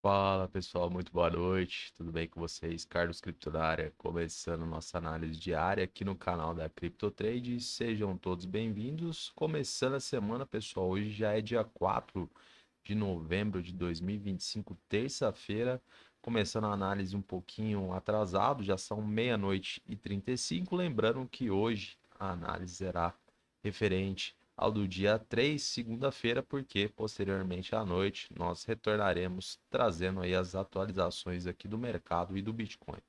Fala pessoal, muito boa noite, tudo bem com vocês? Carlos Cripto da área, começando nossa análise diária aqui no canal da CryptoTrade. Sejam todos bem-vindos. Começando a semana, pessoal, hoje já é dia 4 de novembro de 2025, terça-feira. Começando a análise um pouquinho atrasado, já são meia-noite e 35. Lembrando que hoje a análise será referente ao do dia 3, segunda-feira, porque posteriormente à noite nós retornaremos trazendo aí as atualizações aqui do mercado e do Bitcoin.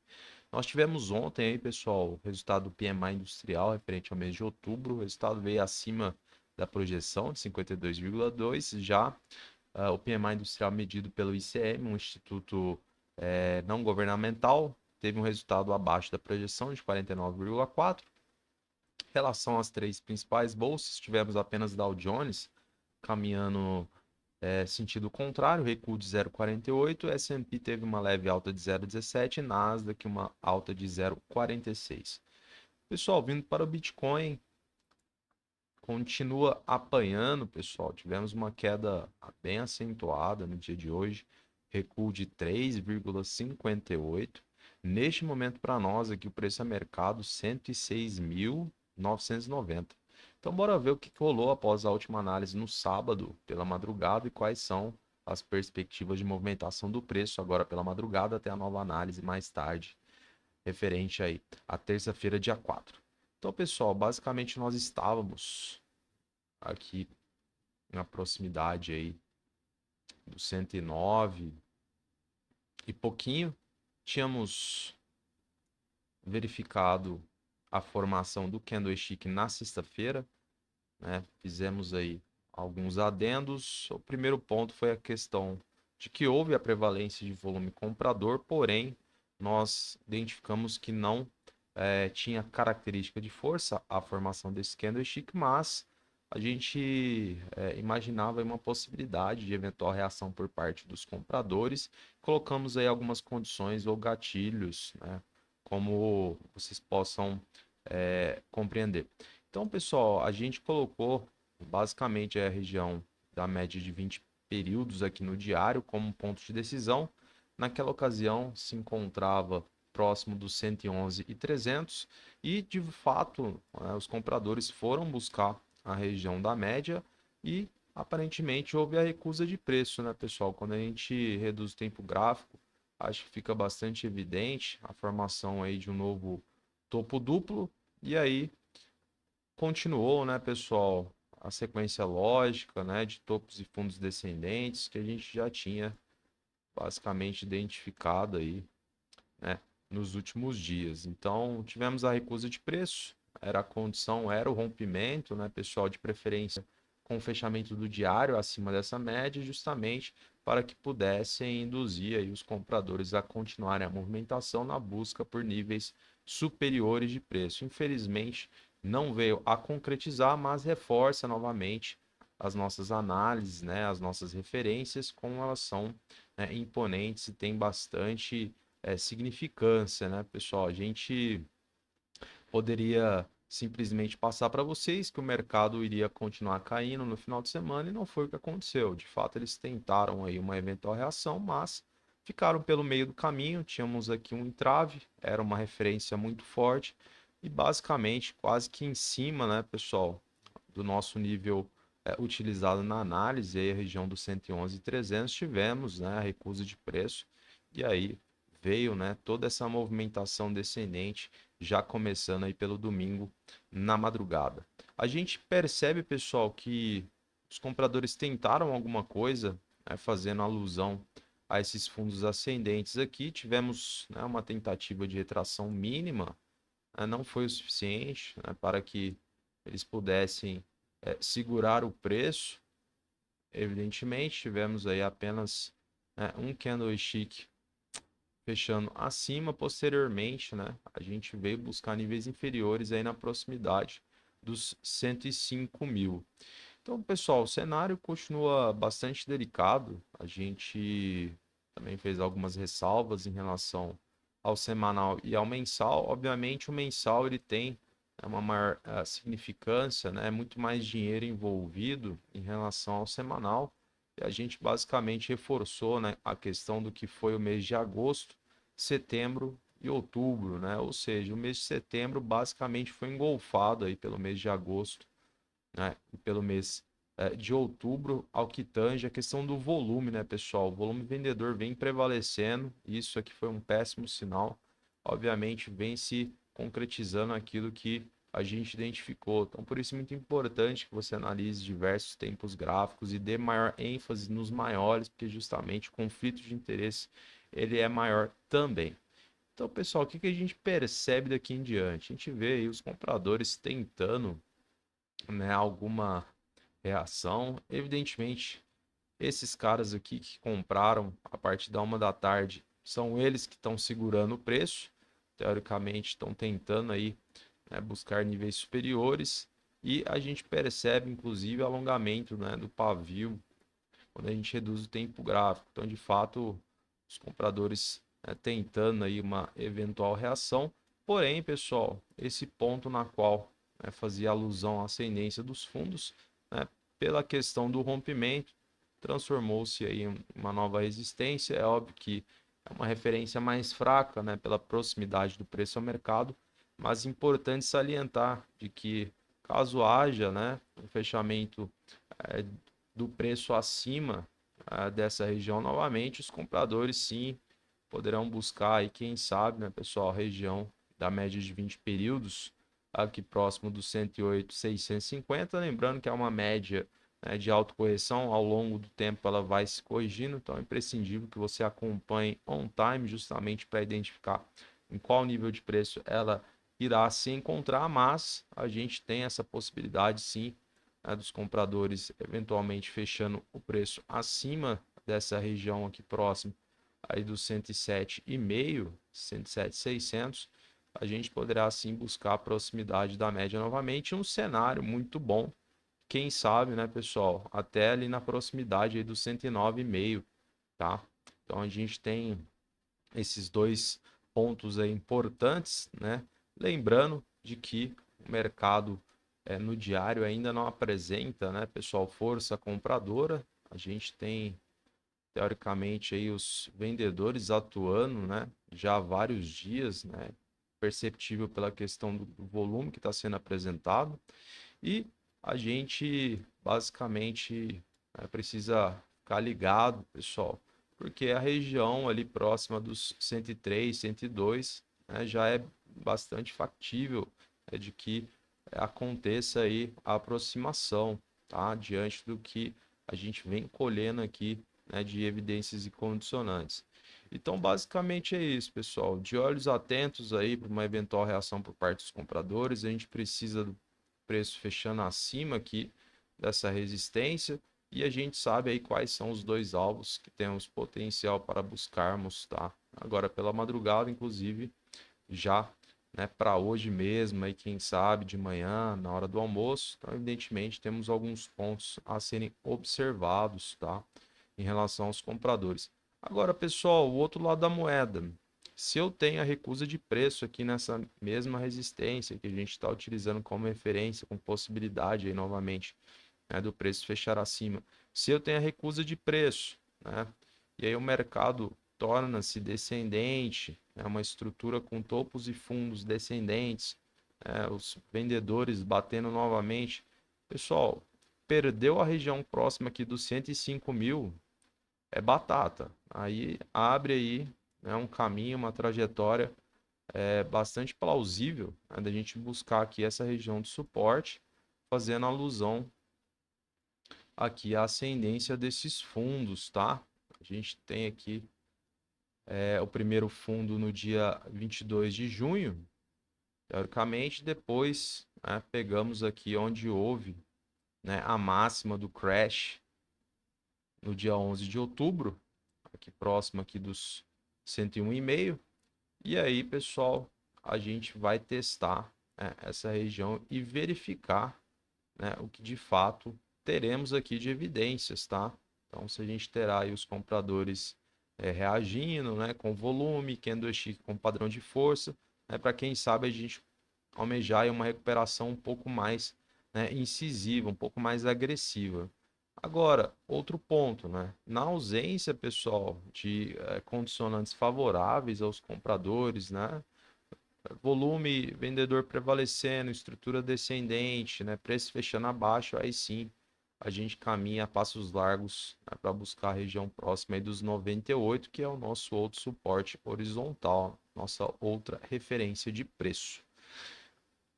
Nós tivemos ontem aí, pessoal, o resultado do PMI industrial referente ao mês de outubro. O resultado veio acima da projeção de 52,2. Já o PMI industrial medido pelo ICM, um instituto não governamental, teve um resultado abaixo da projeção de 49,4. Em relação às três principais bolsas, tivemos apenas Dow Jones caminhando sentido contrário, recuo de 0,48, S&P teve uma leve alta de 0,17 e Nasdaq uma alta de 0,46. Pessoal, vindo para o Bitcoin, continua apanhando, pessoal. Tivemos uma queda bem acentuada no dia de hoje, recuo de 3,58. Neste momento, para nós aqui, o preço a mercado 106.990. Então, bora ver o que rolou após a última análise no sábado, pela madrugada, e quais são as perspectivas de movimentação do preço agora pela madrugada até a nova análise mais tarde, referente aí à terça-feira, dia 4. Então, pessoal, basicamente nós estávamos aqui na proximidade aí do 109 e pouquinho. Tínhamos verificado a formação do candlestick na sexta-feira, né? Fizemos aí alguns adendos. O primeiro ponto foi a questão de que houve a prevalência de volume comprador, porém nós identificamos que não tinha característica de força a formação desse candlestick, mas a gente imaginava uma possibilidade de eventual reação por parte dos compradores. Colocamos aí algumas condições ou gatilhos, né, como vocês possam compreender. Então, pessoal, a gente colocou basicamente a região da média de 20 períodos aqui no diário como ponto de decisão. Naquela ocasião se encontrava próximo dos 111.300 e de fato os compradores foram buscar a região da média e aparentemente houve a recusa de preço, né, pessoal? Quando a gente reduz o tempo gráfico, acho que fica bastante evidente a formação aí de um novo topo duplo e aí continuou, né, pessoal, a sequência lógica, né, de topos e fundos descendentes que a gente já tinha basicamente identificado aí, né, nos últimos dias. Então, tivemos a recusa de preço, era a condição, era o rompimento, né, pessoal, de preferência com o fechamento do diário acima dessa média, justamente para que pudessem induzir aí os compradores a continuarem a movimentação na busca por níveis superiores de preço. Infelizmente, não veio a concretizar, mas reforça novamente as nossas análises, né, as nossas referências, como elas são imponentes e têm bastante significância, né, pessoal? A gente poderia simplesmente passar para vocês que o mercado iria continuar caindo no final de semana e não foi o que aconteceu. De fato, eles tentaram aí uma eventual reação, mas ficaram pelo meio do caminho. Tínhamos aqui um entrave, era uma referência muito forte e basicamente quase que em cima, né, pessoal, do nosso nível utilizado na análise, aí a região dos 111.300, tivemos, né, a recusa de preço e aí veio, né, toda essa movimentação descendente já começando aí pelo domingo na madrugada. A gente percebe, pessoal, que os compradores tentaram alguma coisa, né, fazendo alusão a esses fundos ascendentes aqui. Tivemos, né, uma tentativa de retração mínima, né, não foi o suficiente, né, para que eles pudessem segurar o preço. Evidentemente, tivemos aí apenas um candlestick fechando acima. Posteriormente, né, a gente veio buscar níveis inferiores aí na proximidade dos 105 mil. Então, pessoal, o cenário continua bastante delicado. A gente também fez algumas ressalvas em relação ao semanal e ao mensal. Obviamente, o mensal ele tem uma maior significância, né? Muito mais dinheiro envolvido em relação ao semanal. E a gente basicamente reforçou, né, a questão do que foi o mês de agosto, setembro e outubro, né? Ou seja, o mês de setembro basicamente foi engolfado aí pelo mês de agosto, né? E pelo mês de outubro, ao que tange a questão do volume, né, pessoal? O volume vendedor vem prevalecendo, isso aqui foi um péssimo sinal. Obviamente, vem se concretizando aquilo que a gente identificou. Então, por isso é muito importante que você analise diversos tempos gráficos e dê maior ênfase nos maiores, porque justamente o conflito de interesse ele é maior também. Então, pessoal, o que que a gente percebe daqui em diante? A gente vê aí os compradores tentando, né, alguma reação. Evidentemente, esses caras aqui que compraram a partir da 1 da tarde são eles que estão segurando o preço. Teoricamente, estão tentando aí, né, buscar níveis superiores. E a gente percebe, inclusive, alongamento, né, do pavio quando a gente reduz o tempo gráfico. Então, de fato, os compradores, né, tentando aí uma eventual reação. Porém, pessoal, esse ponto na qual, né, fazia alusão à ascendência dos fundos, né, pela questão do rompimento, transformou-se aí em uma nova resistência. É óbvio que é uma referência mais fraca, né, pela proximidade do preço ao mercado, mas importante salientar de que caso haja, né, um fechamento é, do preço acima dessa região novamente, os compradores sim poderão buscar aí, quem sabe, né, pessoal, a região da média de 20 períodos, aqui próximo dos 108,650, lembrando que é uma média, né, de autocorreção, ao longo do tempo ela vai se corrigindo, então é imprescindível que você acompanhe on time justamente para identificar em qual nível de preço ela irá se encontrar, mas a gente tem essa possibilidade sim, né, dos compradores eventualmente fechando o preço acima dessa região aqui próximo aí dos 107,5, 107,600, a gente poderá sim buscar a proximidade da média novamente, um cenário muito bom, quem sabe, né, pessoal, até ali na proximidade aí dos 109,5, tá? Então a gente tem esses dois pontos aí importantes, né? Lembrando de que o mercado no diário ainda não apresenta, né, pessoal, força compradora. A gente tem teoricamente aí os vendedores atuando, né, já há vários dias, né, perceptível pela questão do volume que está sendo apresentado. E a gente basicamente, né, precisa ficar ligado, pessoal, porque a região ali próxima dos 103, 102, né, já é bastante factível, de que aconteça aí a aproximação, tá? Diante do que a gente vem colhendo aqui, né, de evidências e condicionantes. Então, basicamente é isso, pessoal. De olhos atentos aí para uma eventual reação por parte dos compradores, a gente precisa do preço fechando acima aqui dessa resistência e a gente sabe aí quais são os dois alvos que temos potencial para buscarmos, tá? Agora pela madrugada, inclusive, já, né, para hoje mesmo, aí quem sabe de manhã, na hora do almoço. Então, evidentemente, temos alguns pontos a serem observados, tá? Em relação aos compradores. Agora, pessoal, o outro lado da moeda. Se eu tenho a recusa de preço aqui nessa mesma resistência que a gente está utilizando como referência, com possibilidade aí novamente, né, do preço fechar acima. Se eu tenho a recusa de preço, né, e aí o mercado torna-se descendente, é uma estrutura com topos e fundos descendentes, os vendedores batendo novamente. Pessoal, perdeu a região próxima aqui dos 105.000, é batata. Aí abre aí, né, um caminho, uma trajetória bastante plausível, né, da gente buscar aqui essa região de suporte, fazendo alusão aqui a ascendência desses fundos, tá? A gente tem aqui o primeiro fundo no dia 22 de junho, teoricamente, depois, né, pegamos aqui onde houve, né, a máxima do crash no dia 11 de outubro, aqui próximo aqui dos 101,5. E aí, pessoal, a gente vai testar, né, essa região e verificar, né, o que de fato teremos aqui de evidências, tá? Então, se a gente terá aí os compradores reagindo, né, com volume, candlestick com padrão de força, né, para quem sabe a gente almejar aí uma recuperação um pouco mais, né, incisiva, um pouco mais agressiva. Agora, outro ponto, né? Na ausência, pessoal, de condicionantes favoráveis aos compradores, né? Volume vendedor prevalecendo, estrutura descendente, né? Preço fechando abaixo, aí sim a gente caminha a passos largos, né, para buscar a região próxima aí dos 98, que é o nosso outro suporte horizontal, nossa outra referência de preço.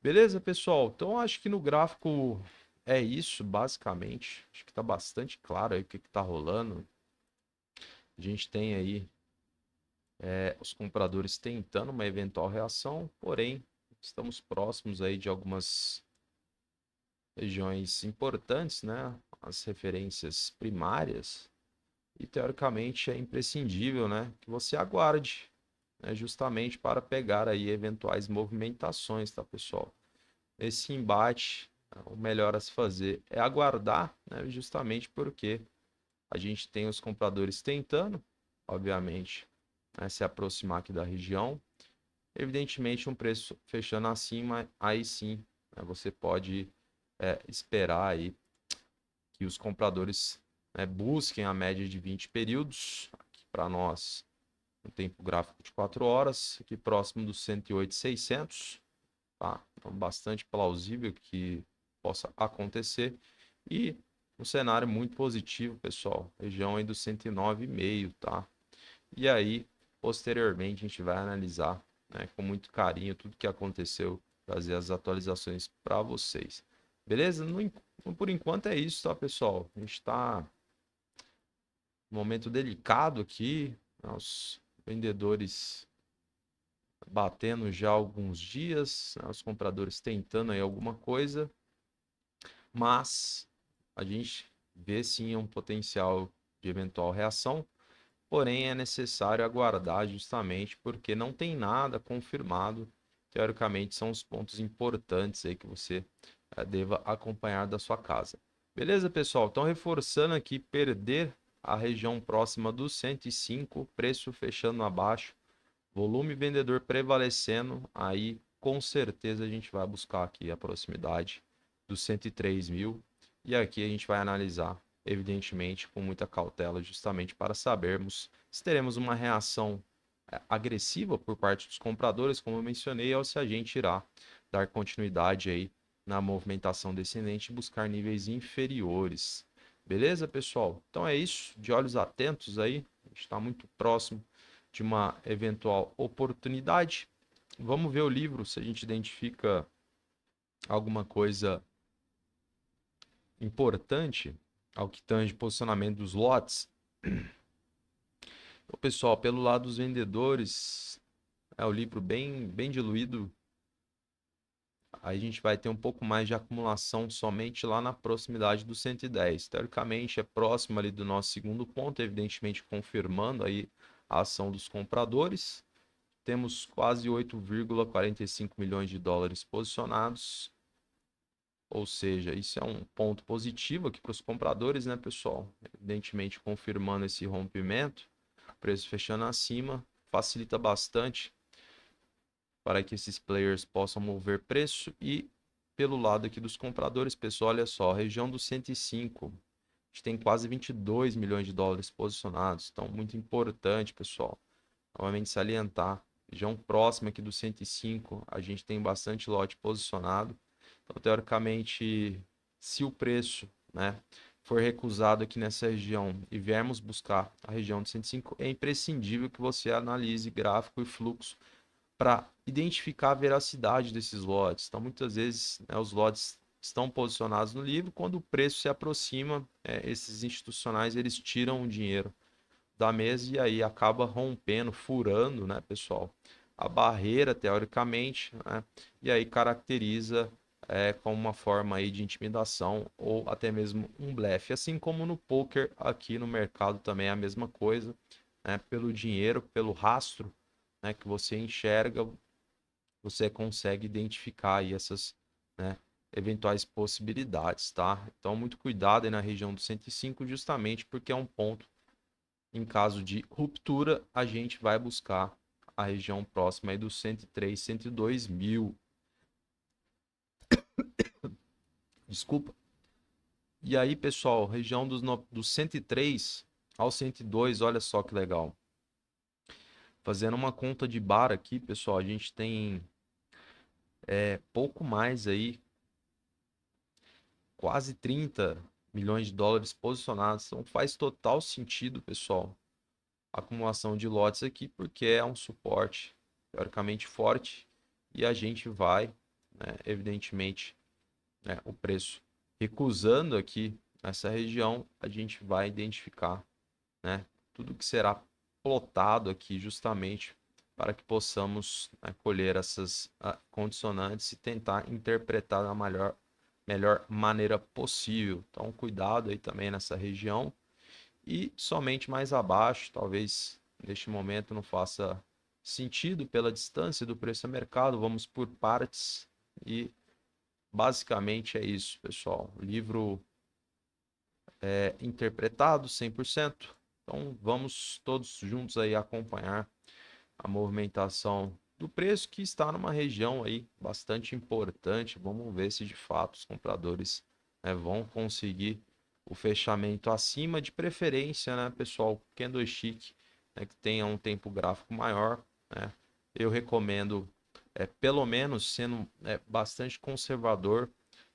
Beleza, pessoal? Então acho que no gráfico é isso, basicamente. Acho que está bastante claro aí o que está rolando. A gente tem aí os compradores tentando uma eventual reação, porém estamos próximos aí de algumas regiões importantes, né? As referências primárias. E teoricamente é imprescindível, né, que você aguarde, né, justamente para pegar aí eventuais movimentações, tá, pessoal? Esse embate, o melhor a se fazer é aguardar, né, justamente porque a gente tem os compradores tentando, obviamente, né, se aproximar aqui da região. Evidentemente, um preço fechando acima, aí sim, né, você pode esperar aí que os compradores, né, busquem a média de 20 períodos, aqui para nós, um tempo gráfico de 4 horas, aqui próximo dos 108,600, tá? Então, bastante plausível que possa acontecer. E um cenário muito positivo, pessoal, região aí dos 109,5, tá? E aí, posteriormente, a gente vai analisar, né, com muito carinho tudo que aconteceu, trazer as atualizações para vocês. Beleza? Por enquanto é isso, tá, pessoal? A gente está num momento delicado aqui, né, os vendedores batendo já há alguns dias, né, os compradores tentando aí alguma coisa, mas a gente vê sim um potencial de eventual reação. Porém, é necessário aguardar justamente porque não tem nada confirmado. Teoricamente, são os pontos importantes aí que você deva acompanhar da sua casa. Beleza, pessoal? Então, reforçando aqui, perder a região próxima dos 105, preço fechando abaixo, volume vendedor prevalecendo, aí com certeza a gente vai buscar aqui a proximidade dos 103 mil. E aqui a gente vai analisar, evidentemente, com muita cautela, justamente para sabermos se teremos uma reação agressiva por parte dos compradores, como eu mencionei, ou se a gente irá dar continuidade aí na movimentação descendente e buscar níveis inferiores. Beleza, pessoal? Então é isso, de olhos atentos aí, a gente está muito próximo de uma eventual oportunidade. Vamos ver o livro se a gente identifica alguma coisa importante ao que tange posicionamento dos lotes. Então, pessoal, pelo lado dos vendedores, é o livro bem diluído. Aí a gente vai ter um pouco mais de acumulação somente lá na proximidade do 110. Teoricamente, é próximo ali do nosso segundo ponto, evidentemente confirmando aí a ação dos compradores. Temos quase 8,45 milhões de dólares posicionados. Ou seja, isso é um ponto positivo aqui para os compradores, né, pessoal? Evidentemente, confirmando esse rompimento, preço fechando acima, facilita bastante para que esses players possam mover preço. E pelo lado aqui dos compradores, pessoal, olha só, região dos 105, a gente tem quase 22 milhões de dólares posicionados. Então, muito importante, pessoal, novamente salientar, região próxima aqui do 105, a gente tem bastante lote posicionado. Então, teoricamente, se o preço, né, for recusado aqui nessa região e viermos buscar a região de 105, é imprescindível que você analise gráfico e fluxo para identificar a veracidade desses lotes. Então, muitas vezes, né, os lotes estão posicionados no livro, quando o preço se aproxima, esses institucionais eles tiram o dinheiro da mesa e aí acaba rompendo, furando, né, pessoal, a barreira teoricamente, né, e aí caracteriza como uma forma aí de intimidação ou até mesmo um blefe, assim como no poker aqui no mercado também é a mesma coisa, né, pelo dinheiro, pelo rastro, né, que você enxerga, você consegue identificar aí essas, né, eventuais possibilidades, tá? Então, muito cuidado aí na região do 105, justamente porque é um ponto, em caso de ruptura, a gente vai buscar a região próxima aí dos 103, 102 mil. Desculpa. E aí, pessoal, região do 103 ao 102, olha só que legal. Fazendo uma conta de bar aqui, pessoal, a gente tem pouco mais aí, quase 30 milhões de dólares posicionados. Então faz total sentido, pessoal, a acumulação de lotes aqui, porque é um suporte teoricamente forte e a gente vai, né, evidentemente, né, o preço recusando aqui nessa região, a gente vai identificar, né, tudo que será plotado aqui justamente para que possamos, né, colher essas condicionantes e tentar interpretar da melhor maneira possível. Então, cuidado aí também nessa região e somente mais abaixo, talvez neste momento não faça sentido pela distância do preço a mercado, vamos por partes e basicamente é isso, pessoal. O livro é interpretado 100%. Então, vamos todos juntos aí acompanhar a movimentação do preço que está numa região aí bastante importante. Vamos ver se de fato os compradores, né, vão conseguir o fechamento acima, de preferência, né, pessoal, candlestick, né, que tenha um tempo gráfico maior, né? Eu recomendo, pelo menos sendo bastante conservador,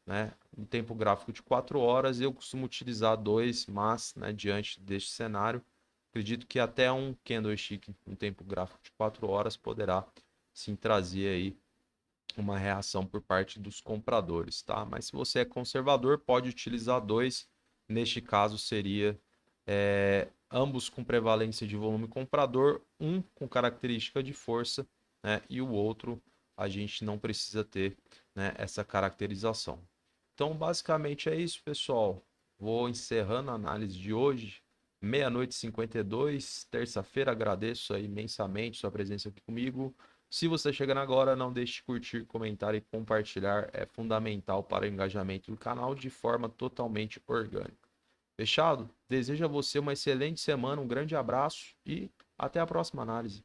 né, um tempo gráfico de 4 horas. Eu costumo utilizar dois, mas, né, diante deste cenário, acredito que até um candlestick em tempo gráfico de 4 horas poderá sim trazer aí uma reação por parte dos compradores, tá? Mas se você é conservador, pode utilizar dois. Neste caso seria ambos com prevalência de volume comprador, um com característica de força, né? E o outro a gente não precisa ter, né, essa caracterização. Então, basicamente é isso, pessoal. Vou encerrando a análise de hoje. Meia-noite e 52, terça-feira. Agradeço aí imensamente sua presença aqui comigo. Se você chegando agora, não deixe de curtir, comentar e compartilhar. É fundamental para o engajamento do canal de forma totalmente orgânica. Fechado? Desejo a você uma excelente semana, um grande abraço e até a próxima análise.